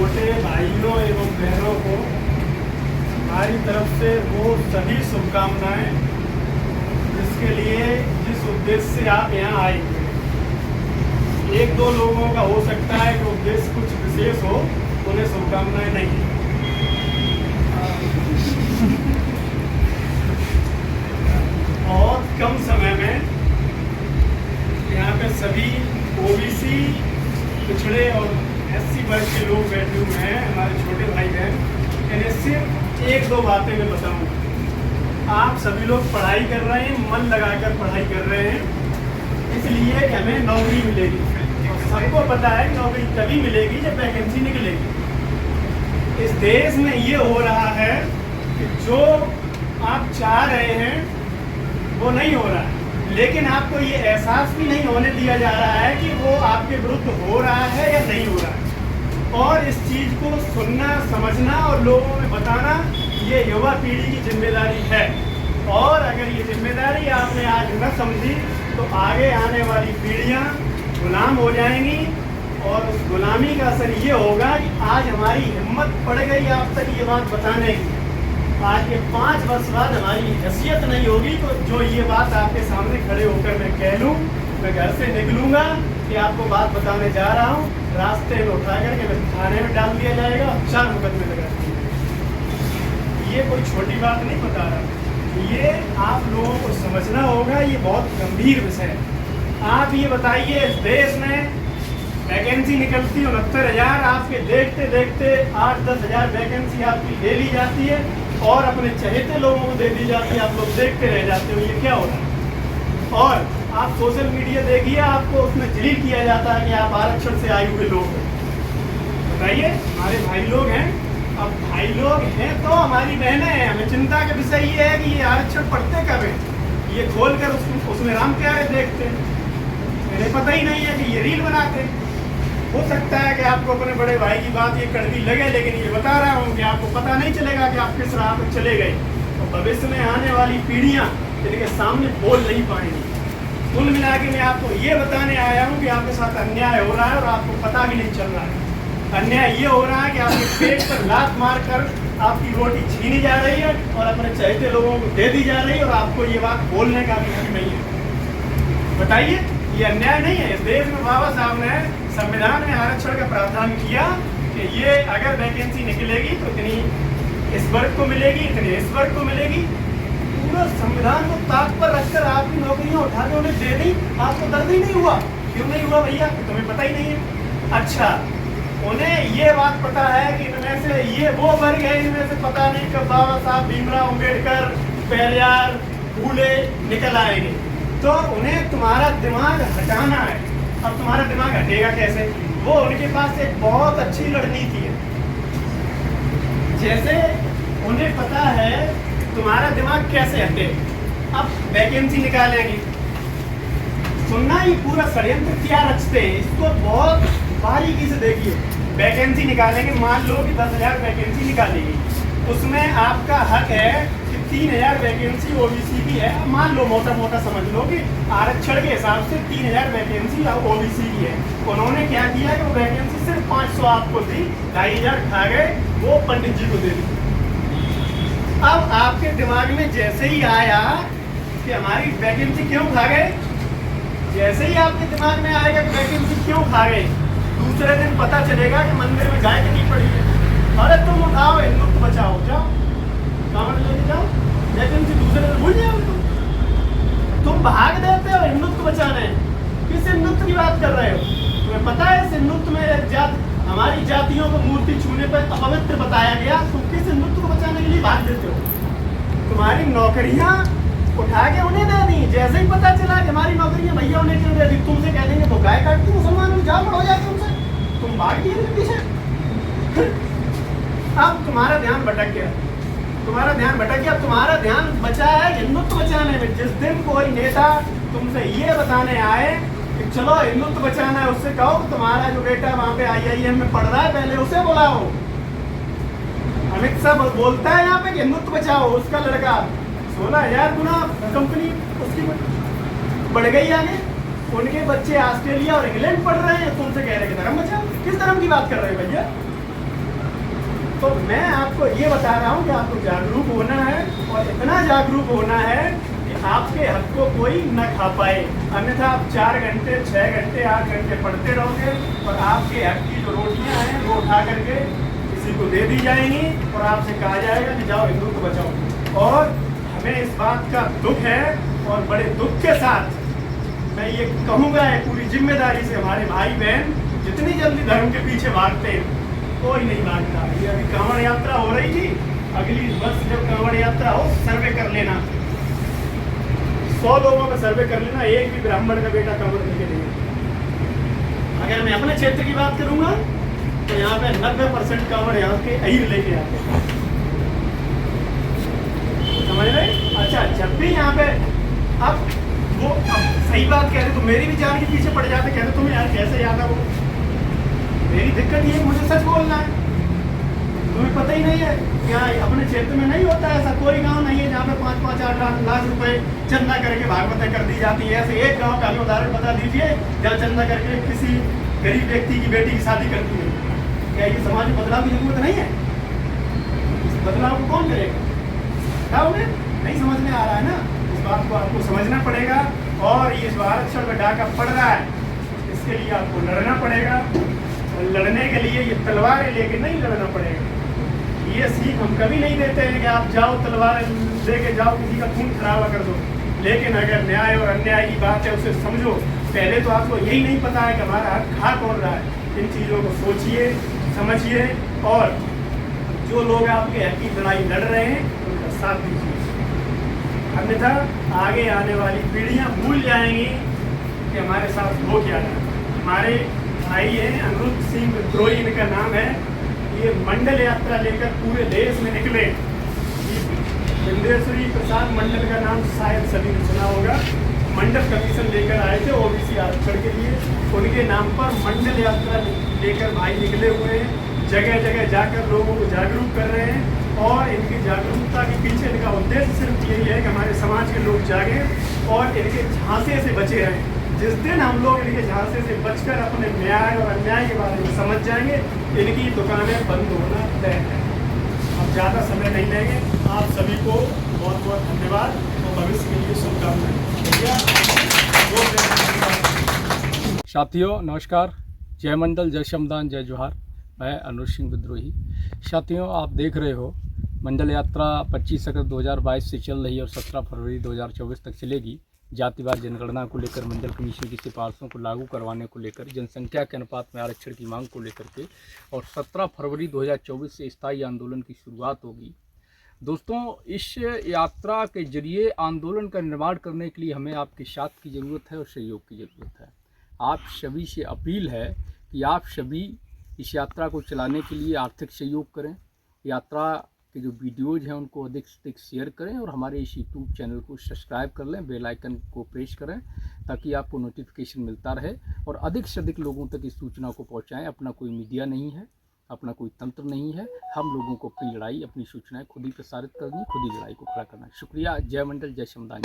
छोटे भाइयों एवं बहनों को हमारी तरफ से वो सभी शुभकामनाएं जिसके लिए जिस उद्देश्य से आप यहाँ आए हुए। एक दो लोगों का हो सकता है कि उद्देश्य कुछ विशेष हो, उन्हें शुभकामनाएं नहीं। बहुत कम समय में यहाँ पे सभी ओबीसी, पिछड़े और एससी वर्ग के लोग बैठे हुए हैं, हमारे छोटे भाई बहन। इन्हें सिर्फ एक दो बातें मैं बताऊँ। आप सभी लोग पढ़ाई कर रहे हैं, मन लगाकर पढ़ाई कर रहे हैं, इसलिए कि हमें नौकरी मिलेगी। सबको पता है कि नौकरी तभी मिलेगी जब वैकेंसी निकलेगी। इस देश में ये हो रहा है कि जो आप चाह रहे हैं वो नहीं हो रहा है, लेकिन आपको ये एहसास भी नहीं होने दिया जा रहा है कि वो आपके विरुद्ध हो रहा है या नहीं हो रहा है। और इस चीज़ को सुनना, समझना और लोगों में बताना ये युवा पीढ़ी की जिम्मेदारी है। और अगर ये जिम्मेदारी आपने आज न समझी तो आगे आने वाली पीढ़ियाँ गुलाम हो जाएंगी, और उस गुलामी का असर ये होगा कि आज हमारी हिम्मत पड़ गई आप तक ये बात बताने की। आज के 5 वर्ष बाद हमारी हैसियत नहीं होगी तो जो ये बात आपके सामने खड़े होकर मैं कह लूँ, मैं घर से निकलूँगा कि आपको बात बताने जा रहा हूँ, रास्ते में उठा करके मैं थाने में डाल दिया जाएगा, 4 मुकदमे लगा दिए। ये कोई छोटी बात नहीं बता रहा, ये आप लोगों को समझना होगा, ये बहुत गंभीर विषय है। आप ये बताइए, इस देश में वैकेंसी निकलती 69,000, आपके देखते देखते 8-10 हज़ार वैकेंसी आपकी ले ली जाती है और अपने चहेते लोगों को दे दी जाती है। आप लोग देखते रह जाते हो, ये क्या हो रहा है। और आप सोशल मीडिया देखिए, आपको उसमें जलील किया जाता है कि आप आरक्षण से आए हुए लोग हैं। बताइए, हमारे भाई लोग हैं, अब भाई लोग हैं तो हमारी बहनें हैं। हमें चिंता का विषय ये है कि ये आरक्षण पढ़ते कब है, ये खोल कर उसमें राम प्यारे देखते हैं। मेरे पता ही नहीं है कि ये रील बनाते हैं। हो सकता है कि आपको अपने बड़े भाई की बात ये कड़वी लगे, लेकिन ये बता रहा हूँ कि आपको पता नहीं चलेगा कि आप किस राह पर चले गए। तो भविष्य में आने वाली पीढ़ियाँ इनके सामने बोल नहीं पाएंगी। कुल मिला के मैं आपको ये बताने आया हूँ कि आपके साथ अन्याय हो रहा है और आपको पता भी नहीं चल रहा है। अन्याय ये हो रहा है कि आपके पेट पर लात मार कर आपकी रोटी छीनी जा रही है और अपने चाहते लोगों को दे दी जा रही है, और आपको ये बात बोलने का भी हक नहीं है। बताइए, ये अन्याय नहीं है। इस देश में बाबा साहब ने संविधान में आरक्षण का प्रावधान किया कि ये अगर वैकेंसी निकलेगी तो इतनी इस वर्ग को मिलेगी, इतनी इस वर्ग को मिलेगी। पूरा संविधान को ताक पर रखकर आपकी नौकरियां उठा के उन्हें दे दी। आपको दर्द ही नहीं हुआ? क्यों नहीं हुआ भैया? तुम्हें पता ही नहीं है। अच्छा, उन्हें ये बात पता है कि इनमें से ये वो वर्ग है, इनमें से पता नहीं कब बाबा साहब भीमराव अम्बेडकर, पेरियार, फूले निकल आएंगे, तो उन्हें तुम्हारा दिमाग हटाना है। अब तुम्हारा दिमाग हटेगा कैसे? वो उनके पास एक बहुत अच्छी रणनीति है। जैसे उन्हें पता है तुम्हारा दिमाग कैसे हटे, अब वैकेंसी निकालेंगे। सुनना, ये पूरा षड्यंत्र क्या रचते हैं, इसको बहुत बारीकी से देखिए। वैकेंसी निकालेंगे, मान लो कि 10,000 वैकेंसी निकालेगी, उसमें आपका हक है कि 3,000 वैकेंसी ओबीसी की है। मान लो, मोटा मोटा समझ लो कि आरक्षण के हिसाब से 3,000 वैकेंसी ओबीसी की है। उन्होंने क्या किया कि वो वैकेंसी सिर्फ 500 आपको दी, 2,500 खा गए, वो पंडित जी को दे दी। अब आपके दिमाग में जैसे ही आया कि हमारी वैकेंसी क्यों खा गए, जैसे ही आपके दिमाग में आएगा कि वैकेंसी क्यों खा गए, दूसरे दिन पता चलेगा कि मंदिर में गाय कटी पड़ी है। अरे तुम उठाओ, हिंदुत्व बचाओ, जाओ कांवड़ लेके जाओ, वैकेंसी दूसरे दिन भूल जाओ। तुम भाग देते हो हिंदुत्व बचाने। किस हिंदुत्व की बात कर रहे हो? तुम्हें पता है इस हिंदुत्व में हमारी जातियों को मूर्ति छूने पर अपवित्र बताया गया। तुम किस हिंदुत्व को बचाने के लिए भाग देते हो? तुम्हारी नौकरियां उठा के उन्हें दे दी। जैसे ही पता चला कि हमारी नौकरियां भैया उन्हें क्यों दे दी, तुमसे कह देंगे तो गाय काटती मुसलमान में जाओ, हो जाए तुमसे, तुम भाग दिए पीछे। अब तुम्हारा ध्यान भटक गया, तुम्हारा ध्यान भटक गया। तुम्हारा ध्यान बचा है हिंदुत्व बचाने में। जिस दिन कोई नेता तुमसे ये बताने आए कि चलो हिंदुत्व बचाना है, उससे कहो तुम्हारा जो बेटा वहाँ पे IIM में पढ़ रहा है, पहले उसे बुलाओ। अमित शाह बोलता है यहाँ पे कि हिंदुत्व बचाओ, उसका लड़का 16,000 गुना कंपनी उसकी बढ़ गई आगे। उनके बच्चे ऑस्ट्रेलिया और इंग्लैंड पढ़ रहे हैं, तुमसे कह रहे हैं कि धर्म बचाओ। किस धर्म की बात कर रहे हो भैया? तो मैं आपको ये बता रहा हूँ कि आपको जागरूक होना है और इतना जागरूक होना है कि आपके हक को कोई न खा पाए। अन्यथा आप 4 घंटे 6 घंटे 8 घंटे पढ़ते रहोगे और आपके हक की जो रोटियाँ हैं वो उठा करके किसी को दे दी जाएंगी और आपसे कहा जाएगा कि जाओ हिंदू को बचाओ। और हमें इस बात का दुख है और बड़े दुख के साथ मैं ये कहूँगा पूरी जिम्मेदारी से, हमारे भाई बहन जितनी जल्दी धर्म के पीछे भागते हैं कोई नहीं भागता। ये अभी कांवड़ यात्रा हो रही थी, अगली बस जब कांवड़ यात्रा हो सर्वे कर लेना, 100 लोगों का सर्वे कर लेना, एक भी ब्राह्मण का बेटा कांवड़ लेके नहीं। अगर मैं अपने क्षेत्र की बात करूंगा तो यहाँ पे 90% कांवड़ यहाँ के अहीर लेके आते हैं, समझ रहे? अच्छा, जब भी यहाँ पे अब सही बात कहते तो मेरी भी जान के पीछे पड़ जाते, कहते तुम्हें यार कैसे याद है वो। मेरी दिक्कत ये मुझे सच बोलना है, तुम्हें पता ही नहीं है क्या अपने क्षेत्र में नहीं होता है ऐसा? कोई गांव नहीं है जहाँ पे 5-5 लाख रुपए चंदा करके भागवतें कर दी जाती है। ऐसे एक गांव का हमें उदाहरण बता दीजिए जहाँ चंदा करके किसी गरीब व्यक्ति की बेटी की शादी करती है। क्या ये समाज में बदलाव की जरूरत नहीं है? इस बदलाव को कौन करेगा? बताओगे? नहीं समझ में आ रहा है ना? इस बात को आपको समझना पड़ेगा। और ये जो आरक्षण में डाका पड़ रहा है इसके लिए आपको लड़ना पड़ेगा। और लड़ने के लिए ये तलवारें लेके नहीं लड़ना पड़ेगा। ये सीख हम कभी नहीं देते हैं कि आप जाओ तलवार लेके जाओ किसी का खून खराबा कर दो। लेकिन अगर न्याय और अन्याय की बात है उसे समझो। पहले तो आपको यही नहीं पता है कि हमारा हक खा कौन रहा है। इन चीज़ों को सोचिए, समझिए और जो लोग आपके हक की लड़ाई लड़ रहे हैं उनका साथ दीजिए। अन्यथा आगे आने वाली पीढ़ियां भूल जाएंगी कि हमारे साथ हो क्या रहा है। हमारे भाई हैं अनिरुद्ध सिंह विद्रोही, इनका नाम है। ये मंडल यात्रा लेकर पूरे देश में निकले। बिंदेश्वरी प्रसाद मंडल का नाम शायद सभी ने सुना होगा। मंडल कमीशन लेकर आए थे ओबीसी आरक्षण के लिए। उनके नाम पर मंडल यात्रा लेकर भाई निकले हुए हैं। जगह जगह जाकर लोगों को जागरूक कर रहे हैं। और इनकी जागरूकता के पीछे इनका उद्देश्य सिर्फ यही है कि हमारे समाज के लोग जागें और इनके झांसे से बचे रहें। जिस दिन हम लोग इनके झांसे से बचकर अपने न्याय और अन्याय के बारे में समझ जाएंगे, इनकी दुकानें बंद होना तय है। अब ज़्यादा समय नहीं लेंगे। आप सभी को बहुत बहुत धन्यवाद और भविष्य के लिए शुभकामनाएं। साथियों नमस्कार, जय मंडल, जय श्रमदान, जय जोहार। मैं अनिरुद्ध सिंह विद्रोही। साथियों आप देख रहे हो मंडल यात्रा 25 अगस्त 2022 से चल रही है और 17 फरवरी 2024 तक चलेगी। जातिवार जनगणना को लेकर, मंडल कमीशन की सिफारिशों को लागू करवाने को लेकर, जनसंख्या के अनुपात में आरक्षण की मांग को लेकर के और 17 फरवरी 2024 से स्थायी आंदोलन की शुरुआत होगी। दोस्तों, इस यात्रा के जरिए आंदोलन का निर्माण करने के लिए हमें आपके साथ की ज़रूरत है और सहयोग की ज़रूरत है। आप सभी से अपील है कि आप सभी इस यात्रा को चलाने के लिए आर्थिक सहयोग करें। यात्रा के जो वीडियोज़ हैं उनको अधिक से अधिक शेयर करें और हमारे इस यूट्यूब चैनल को सब्सक्राइब कर लें, बेल आइकन को प्रेस करें ताकि आपको नोटिफिकेशन मिलता रहे और अधिक से अधिक लोगों तक इस सूचना को पहुंचाएं। अपना कोई मीडिया नहीं है, अपना कोई तंत्र नहीं है। हम लोगों को अपनी लड़ाई, अपनी सूचनाएं खुद ही प्रसारित करनी, खुद ही लड़ाई को खड़ा करना है। शुक्रिया। जय मंडल, जय श्रमदान।